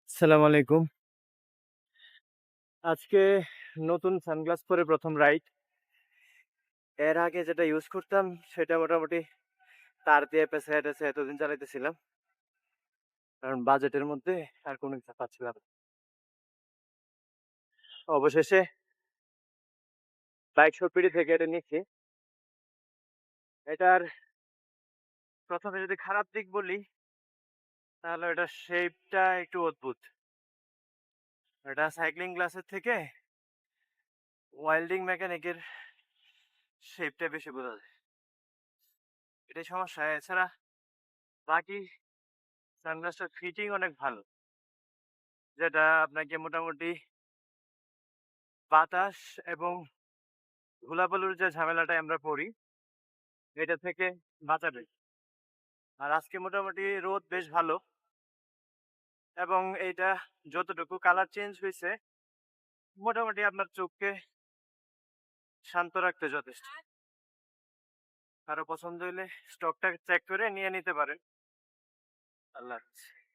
আসসালামু আলাইকুম। আজকে নতুন সানগ্লাস পরে ১ম রাইড। এর আগে যেটা ইউজ করতাম সেটা মোটামুটি তার দিয়ে পেঁচায়-টেঁচায় এতদিন চালাইতেছিলাম। কারণ বাজেটের মধ্যে আর কোনো কিছু পাচ্ছিলাম না। অবশেষে বাইক শপপিডি থেকে এটা নিচ্ছি। এটার ১ম এ যদি খারাপ দিক বলি, তাহলে এটার শেপটা একটু অদ্ভুত। এটা সাইক্লিং গ্লাসের থেকে ওয়াইল্ডিং মেকানিকের শেপটা বেশি বোঝা যায়। এটাই সমস্যা। এছাড়া বাকি সানগ্লাসটার ফিটিং অনেক ভালো। যেটা আপনাকে মোটামুটি বাতাস এবং ধুলাবালুর যে ঝামেলাটায় আমরা পড়ি, এটা থেকে বাঁচাবে। আর আজকে মোটামুটি রোদ বেশ ভালো এবং এইটা যতটুকু কালার চেঞ্জ হইছে, মোটামুটি আপনার চোখকে শান্ত রাখতে যথেষ্ট। কারো পছন্দ হইলে স্টকটা চেক করে নিয়ে নিতে পারেন। আল্লাহ হাফেজ।